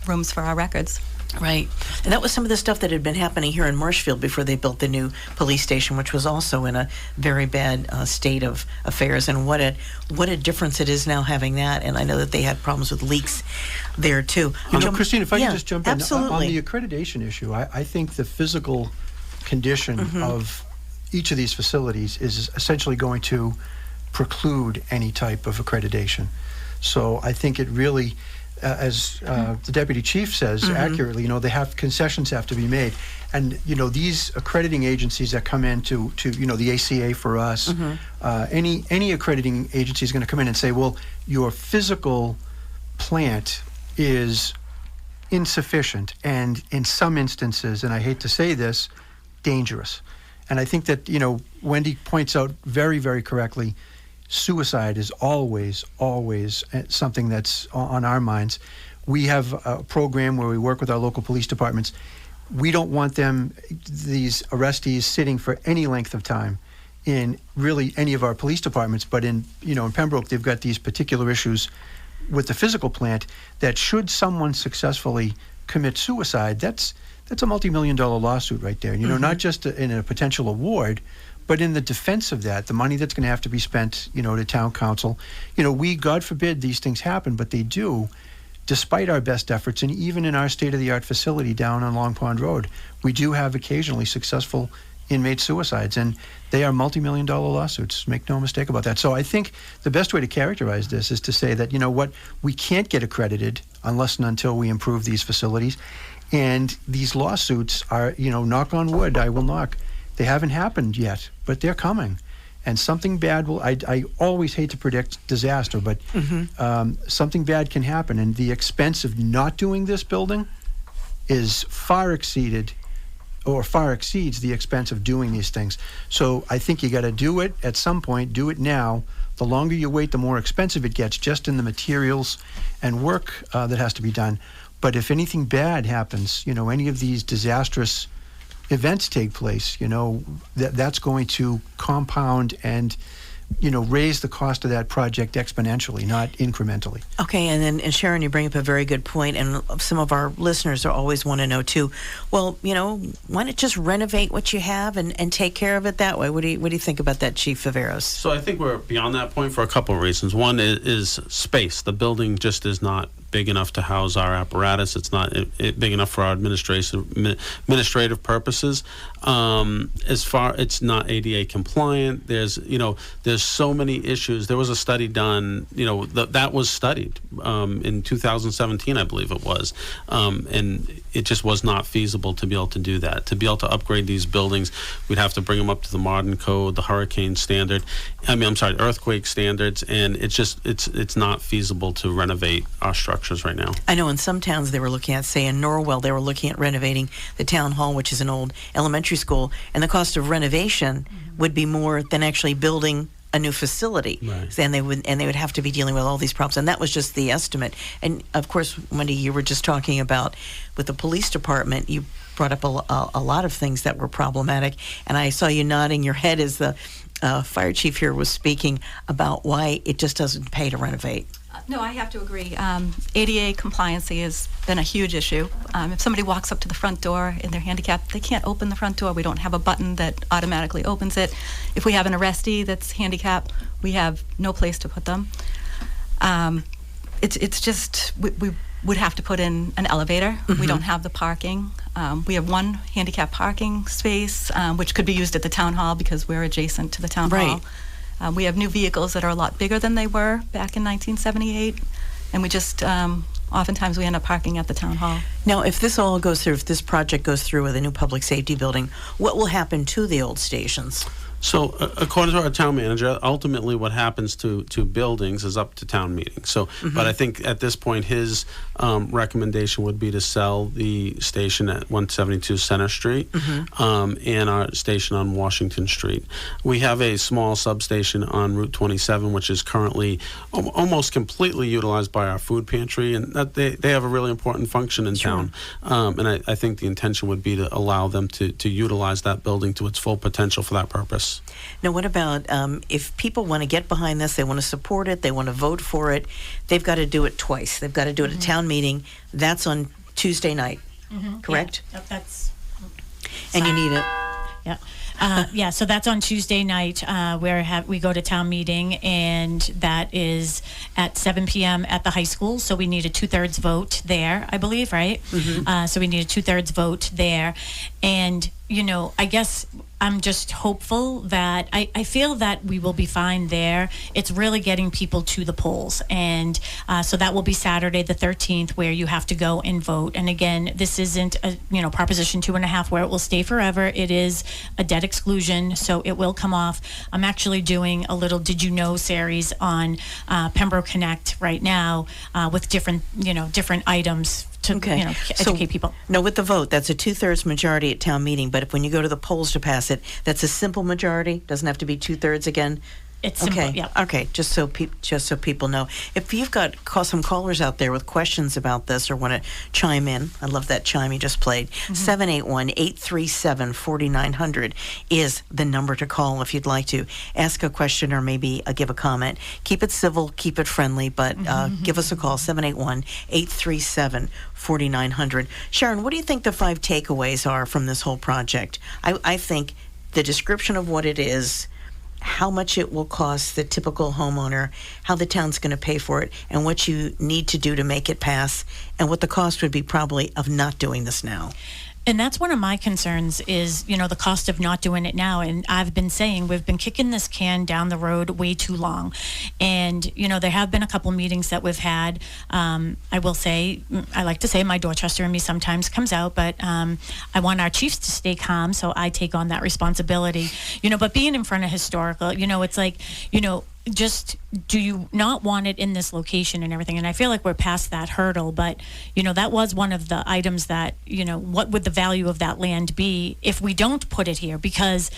rooms for our records. Right. And that was some of the stuff that had been happening here in Marshfield before they built the new police station, which was also in a very bad state of affairs. And what a difference it is now having that. And I know that they had problems with leaks there, too. Christine, if I can just jump in. Absolutely. On the accreditation issue, I think the physical condition of each of these facilities is essentially going to preclude any type of accreditation. So I think it really... as the deputy chief says accurately, they have concessions have to be made, and these accrediting agencies that come in to the ACA for us, any accrediting agency is going to come in and say, well, your physical plant is insufficient, and in some instances, and I hate to say this, dangerous. And I think that Wendy points out very, very correctly. Suicide is always something that's on our minds. We have a program where we work with our local police departments. We don't want these arrestees sitting for any length of time in really any of our police departments, but in Pembroke, they've got these particular issues with the physical plant that should someone successfully commit suicide, that's a multi-million-dollar lawsuit right there. Not just in a potential award, but in the defense of that, the money that's going to have to be spent, to town council, we, God forbid, these things happen, but they do, despite our best efforts, and even in our state-of-the-art facility down on Long Pond Road, we do have occasionally successful inmate suicides, and they are multi-million-dollar lawsuits. Make no mistake about that. So I think the best way to characterize this is to say that, we can't get accredited unless and until we improve these facilities, and these lawsuits are, knock on wood, I will knock. They haven't happened yet, but they're coming. And something bad will, I always hate to predict disaster, but something bad can happen. And the expense of not doing this building is far exceeds the expense of doing these things. So I think you got to do it at some point, do it now. The longer you wait, the more expensive it gets, just in the materials and work that has to be done. But if anything bad happens, any of these disastrous events take place, that's going to compound and, raise the cost of that project exponentially, not incrementally. Okay, and Sharon, you bring up a very good point, and some of our listeners always want to know too. Well, why not just renovate what you have and take care of it that way? What do you think about that, Chief Viveros? So I think we're beyond that point for a couple of reasons. One is space. The building just is not big enough to house our apparatus. It's not big enough for our administrative purposes. It's not ADA compliant. There's so many issues. There was a study done, that was studied in 2017, I believe it was, and it just was not feasible to be able to do that. To be able to upgrade these buildings, we'd have to bring them up to the modern code, the hurricane standard. Earthquake standards, and it's not feasible to renovate our structures right now. I know in some towns they were looking at, say in Norwell, they were looking at renovating the town hall, which is an old elementary school, and the cost of renovation would be more than actually building a new facility. Right. Then they would have to be dealing with all these problems, and that was just the estimate. And of course, Wendy, you were just talking about with the police department, you brought up a lot of things that were problematic, and I saw you nodding your head as the fire chief here was speaking about why it just doesn't pay to renovate. No, I have to agree. ADA compliancy has been a huge issue. If somebody walks up to the front door and they're handicapped, they can't open the front door. We don't have a button that automatically opens it. If we have an arrestee that's handicapped, we have no place to put them. It's just, we would have to put in an elevator. We don't have the parking. We have one handicap parking space, which could be used at the town hall because we're adjacent to the town hall. We have new vehicles that are a lot bigger than they were back in 1978, and we just oftentimes we end up parking at the town hall. Now, if this all goes through, if this project goes through with a new public safety building, what will happen to the old stations? So, according to our town manager, ultimately what happens to buildings is up to town meeting. So, but I think at this point, his recommendation would be to sell the station at 172 Center Street and our station on Washington Street. We have a small substation on Route 27, which is currently almost completely utilized by our food pantry, and that they have a really important function in town. And I think the intention would be to allow them to utilize that building to its full potential for that purpose. Now, what about if people want to get behind this, they want to support it, they want to vote for it, they've got to do it twice. They've got to do it at town meeting. That's on Tuesday night. correct? Yeah, that's. And you need it. Yeah. So that's on Tuesday night, where we go to town meeting, and that is at 7 p.m. at the high school. So we need a 2/3 vote there, I believe, right? So we need a 2/3 vote there, and I guess I'm just hopeful that I feel that we will be fine there. It's really getting people to the polls. And so that will be Saturday the 13th, where you have to go and vote. And again, this isn't a, Proposition 2.5 where it will stay forever. It is a debt exclusion, so it will come off. I'm actually doing a little Did You Know series on Pembroke Connect right now with different items to educate people. No, with the vote, that's a 2/3 majority at town meeting. But if when you go to the polls to pass it, that's a simple majority. Doesn't have to be 2/3 again. It's simple. Okay. Yeah. Okay. Just so people know, if you've got some callers out there with questions about this or want to chime in, I love that chime you just played. 781-837-4900 is the number to call if you'd like to ask a question or maybe give a comment. Keep it civil, keep it friendly, but give us a call. 781-837-4900. Sharon, what do you think the 5 takeaways are from this whole project? I think the description of what it is, how much it will cost the typical homeowner, how the town's going to pay for it, and what you need to do to make it pass, and what the cost would be probably of not doing this now. And that's one of my concerns is, the cost of not doing it now. And I've been saying we've been kicking this can down the road way too long. And, there have been a couple meetings that we've had. I will say, I like to say my Dorchester in me sometimes comes out, but I want our chiefs to stay calm, so I take on that responsibility. But being in front of historical, it's like, just do you not want it in this location and everything? And I feel like we're past that hurdle, but that was one of the items that what would the value of that land be if we don't put it here? Because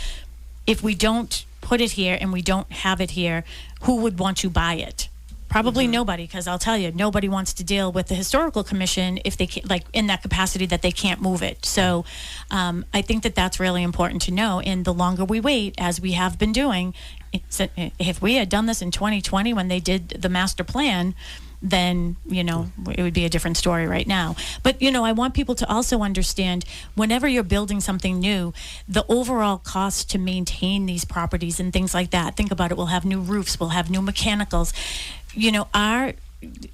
if we don't put it here and we don't have it here, who would want to buy it? Probably nobody, because I'll tell you, nobody wants to deal with the historical commission if they can't, in that capacity that they can't move it. So I think that that's really important to know. And the longer we wait, as we have been doing, if we had done this in 2020 when they did the master plan, then it would be a different story right now. But I want people to also understand, whenever you're building something new, the overall cost to maintain these properties and things like that, think about it. We'll have new roofs, we'll have new mechanicals.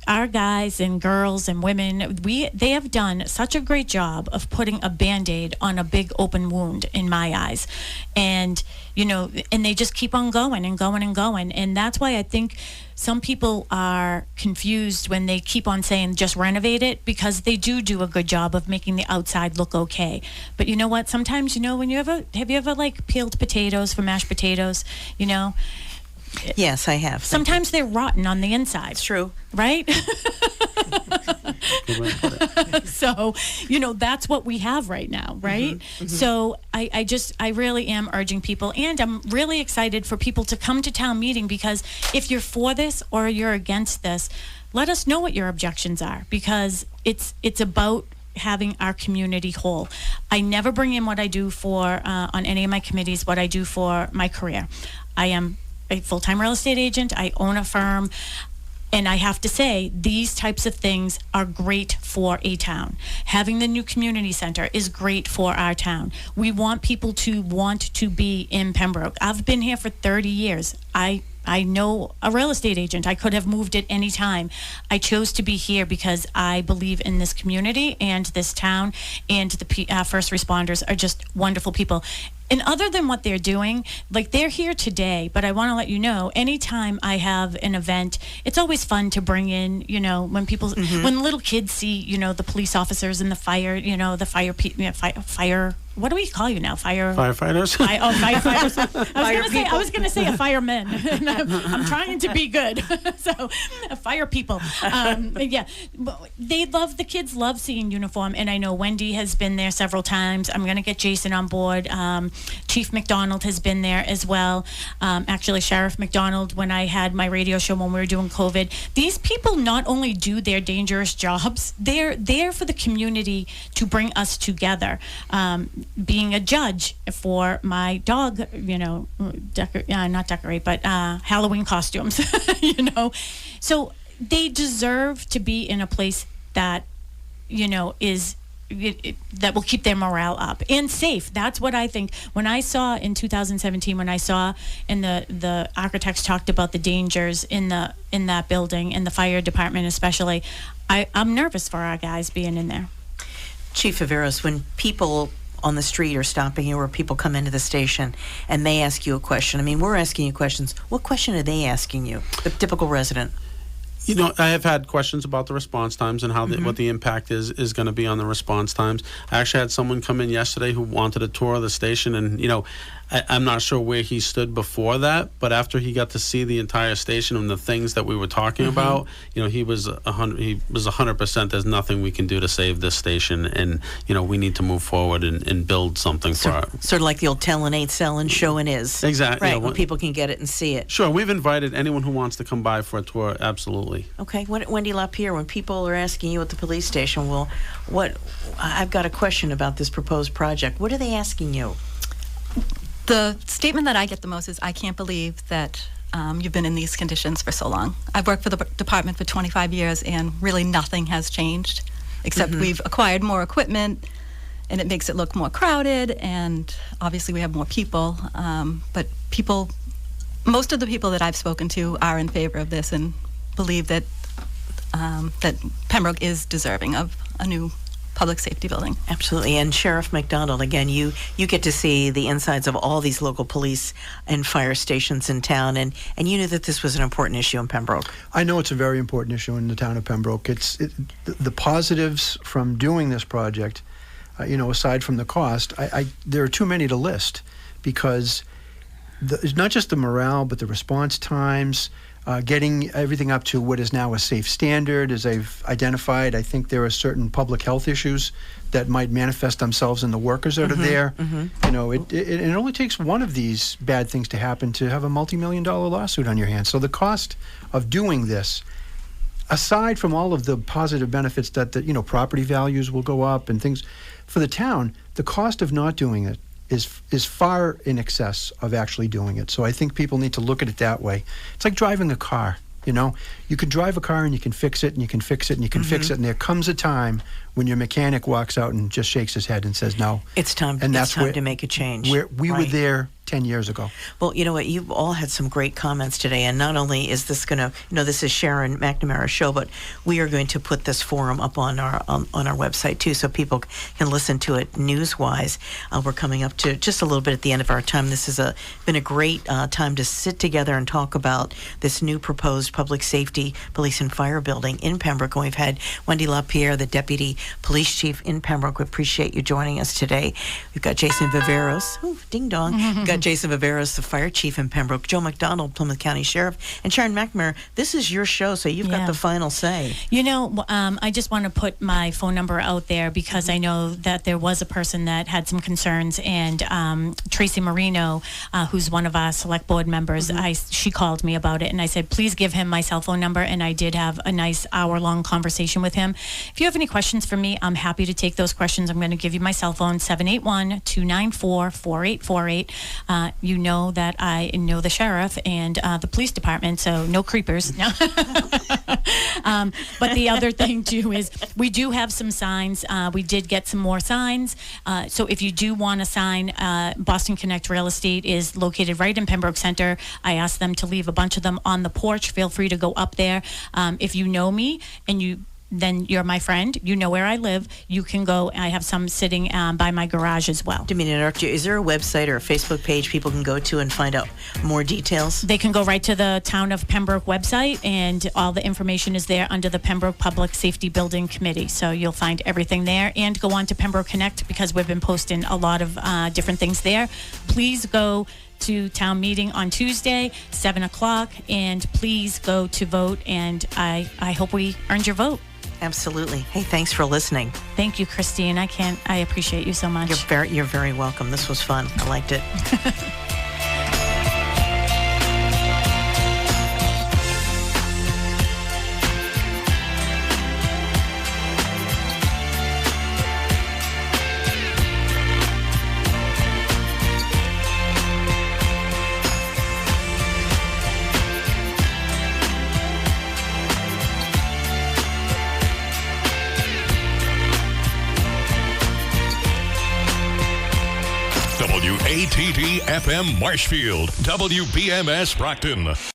Our guys and girls and women, they have done such a great job of putting a Band-Aid on a big open wound in my eyes. And and they just keep on going and going and going. And that's why I think some people are confused when they keep on saying just renovate it, because they do a good job of making the outside look okay. But you know what? Sometimes, when have you ever peeled potatoes for mashed potatoes? Yes, I have. Sometimes they're rotten on the inside. It's true. Right? So, that's what we have right now, right? So I really am urging people, and I'm really excited for people to come to town meeting, because if you're for this or you're against this, let us know what your objections are, because it's about having our community whole. I never bring in what I do for, on any of my committees, what I do for my career. I am a full-time real estate agent. I own a firm. And I have to say, these types of things are great for a town. Having the new community center is great for our town. We want people to want to be in Pembroke. I've been here for 30 years. I know a real estate agent. I could have moved at any time. I chose to be here because I believe in this community and this town, and the first responders are just wonderful people. And other than what they're doing, they're here today, but I want to let you know, anytime I have an event, it's always fun to bring in, when people, when little kids see, the police officers and the fire, the fire, what do we call you now? Firefighters? Firefighters. I was going to say a fireman. I'm trying to be good. So, fire people. Yeah. The kids love seeing uniform, and I know Wendy has been there several times. I'm going to get Jason on board. Chief McDonald has been there as well. Actually, Sheriff McDonald, when I had my radio show when we were doing COVID, these people not only do their dangerous jobs, they're there for the community to bring us together. Being a judge for my dog, not decorate, but Halloween costumes, So they deserve to be in a place that, is that will keep their morale up and safe. That's what I think. When I saw in 2017, when I saw and the architects talked about the dangers in that building, in the fire department especially, I'm nervous for our guys being in there. Chief Viveros, when people on the street are stopping you or people come into the station and they ask you a question, I mean, we're asking you questions. What question are they asking you, the typical resident? You know, I have had questions about the response times and how what the impact is going to be on the response times. I actually had someone come in yesterday who wanted a tour of the station, and you know, I'm not sure where he stood before that, but after he got to see the entire station and the things that we were talking about, you know, he was 100%. There's nothing we can do to save this station, and you know, we need to move forward and build something for our. Sort of like the old tell ain't selling, showing is. Exactly. Right, You know, when people can get it and see it. Sure, we've invited anyone who wants to come by for a tour. Absolutely. Okay, Wendy LaPierre, when people are asking you at the police station, well, I've got a question about this proposed project. What are they asking you? The statement that I get the most is, I can't believe that you've been in these conditions for so long. I've worked for the department for 25 years, and really nothing has changed, except we've acquired more equipment, and it makes it look more crowded, and obviously we have more people. But most of the people that I've spoken to are in favor of this and believe that that Pembroke is deserving of a new public safety building. Absolutely. And Sheriff McDonald, again, you get to see the insides of all these local police and fire stations in town, and you knew that this was an important issue in Pembroke. I know it's a very important issue in the town of Pembroke. The positives from doing this project, you know, aside from the cost, there are too many to list, because it's not just the morale, but the response times, getting everything up to what is now a safe standard. As I've identified, I think there are certain public health issues that might manifest themselves in the workers that are there. You know, it only takes one of these bad things to happen to have a multi-million-dollar lawsuit on your hands. So the cost of doing this, aside from all of the positive benefits that you know, property values will go up and things, for the town, the cost of not doing it is far in excess of actually doing it. So I think people need to look at it that way. It's like driving a car. You know, you can drive a car and you can fix it and you can fix it and you can fix it, and there comes a time when your mechanic walks out and just shakes his head and says no. It's time. And it's time to make a change. We were there 10 years ago. Well, you know what? You've all had some great comments today, and not only is this going to, you know, this is Sharon McNamara's show, but we are going to put this forum up on our website too, so people can listen to it news-wise. We're coming up to just a little bit at the end of our time. This has been a great time to sit together and talk about this new proposed public safety police and fire building in Pembroke. And we've had Wendy LaPierre, the deputy police chief in Pembroke. We appreciate you joining us today. We've got Jason Viveros. Oh, ding dong. We've got Jason Viveros, the fire chief in Pembroke. Joe McDonald, Plymouth County Sheriff. And Sharon McNamara, this is your show, so you've got the final say. You know, I just want to put my phone number out there, because I know that there was a person that had some concerns, and Tracy Marino, who's one of our select board members, she called me about it, and I said, please give him my cell phone number, and I did have a nice hour-long conversation with him. If you have any questions for me, I'm happy to take those questions. I'm going to give you my cell phone, 781-294-4848. You know that I know the sheriff and the police department, so no creepers. No. But the other thing too is we do have some signs. We did get some more signs. So if you do want a sign, Boston Connect Real Estate is located right in Pembroke Center. I asked them to leave a bunch of them on the porch. Feel free to go up there. If you know me and then you're my friend, you know where I live, you can go. I have some sitting by my garage as well. Didn't mean to interrupt you. Is there a website or a Facebook page people can go to and find out more details? They can go right to the Town of Pembroke website, and all the information is there under the Pembroke Public Safety Building Committee. So you'll find everything there, and go on to Pembroke Connect, because we've been posting a lot of different things there. Please go to town meeting on Tuesday, 7 o'clock, and please go to vote, and I hope we earned your vote. Absolutely. Hey, thanks for listening. Thank you, Christine. I appreciate you so much. You're very welcome. This was fun. I liked it. WATD FM Marshfield, WBMS Brockton.